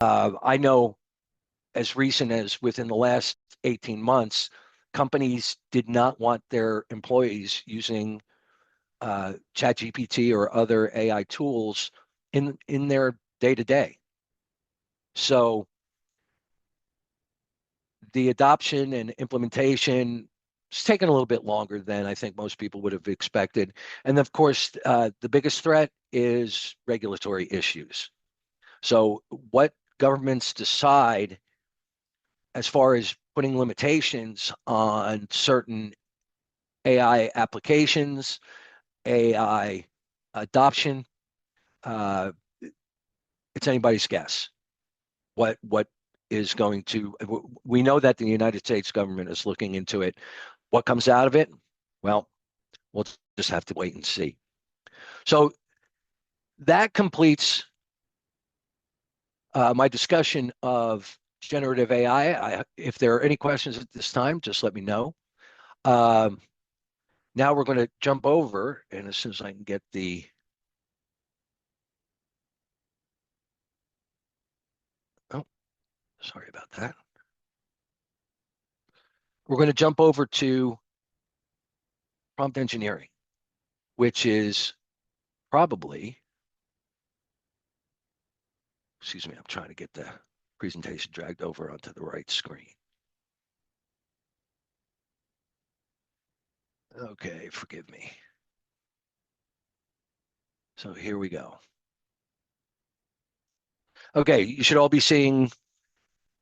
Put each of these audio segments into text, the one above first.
I know as recent as within the last 18 months, companies did not want their employees using ChatGPT or other AI tools in their day-to-day. So the adoption and implementation is taking a little bit longer than I think most people would have expected. And of course, the biggest threat is regulatory issues. So what governments decide as far as putting limitations on certain AI applications, AI adoption, uh, it's anybody's guess. What is going to, we know that the United States government is looking into it. What comes out of it? Well, we'll just have to wait and see. So that completes my discussion of generative AI. If there are any questions at this time, just let me know. Now we're going to jump over, and as soon as I can get the sorry about that. We're going to jump over to prompt engineering, which is probably, excuse me, I'm trying to get the presentation dragged over onto the right screen. Okay, forgive me. So here we go. Okay, you should all be seeing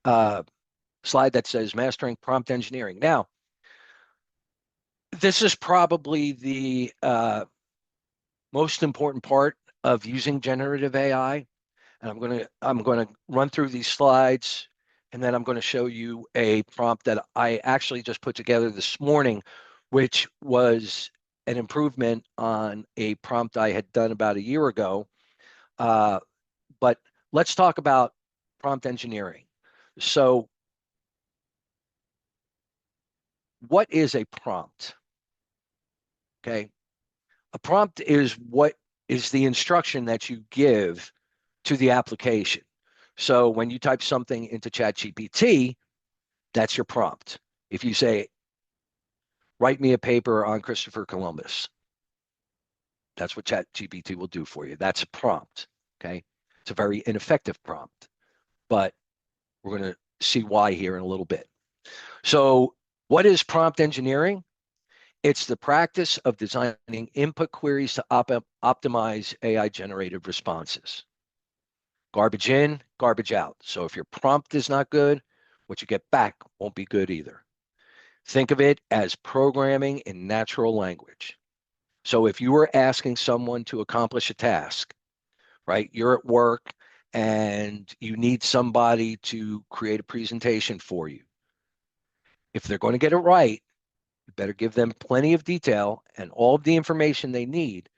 a slide that says Mastering Prompt Engineering. Now, this is probably the most important part of using generative AI. And I'm going to run through these slides, and then I'm going to show you a prompt that I actually just put together this morning, which was an improvement on a prompt I had done about a year ago. But let's talk about prompt engineering. So what is a prompt? Okay. A prompt is what is the instruction that you give to the application. So when you type something into ChatGPT, that's your prompt. If you say, write me a paper on Christopher Columbus, that's what ChatGPT will do for you. That's a prompt. Okay. It's a very ineffective prompt, but we're going to see why here in a little bit. So what is prompt engineering? It's the practice of designing input queries to optimize AI generated responses. Garbage in, garbage out. So if your prompt is not good, what you get back won't be good either. Think of it as programming in natural language. So if you were asking someone to accomplish a task, right? You're at work and you need somebody to create a presentation for you. If they're going to get it right, you better give them plenty of detail and all of the information they need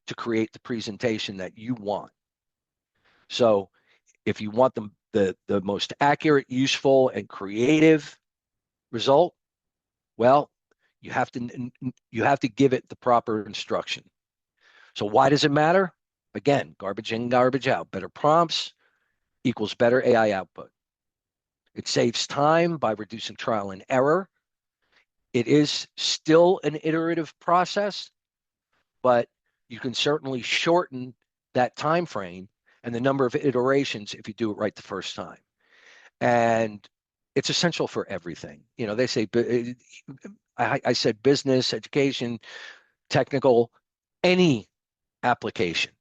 to create the presentation that you want. So if you want the most accurate, useful, and creative result, well, you have to give it the proper instruction. So why does it matter? Again, garbage in, garbage out. Better prompts equals better AI output. It saves time by reducing trial and error. It is still an iterative process, but you can certainly shorten that time frame and the number of iterations if you do it right the first time. And it's essential for everything. You know, they say, I said business, education, technical, any application,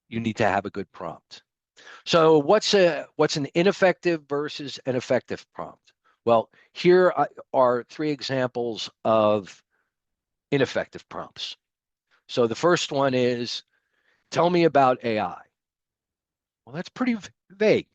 you need to have a good prompt. So what's an ineffective versus an effective prompt? Well, here are three examples of ineffective prompts. So the first one is, tell me about AI. Well, that's pretty vague.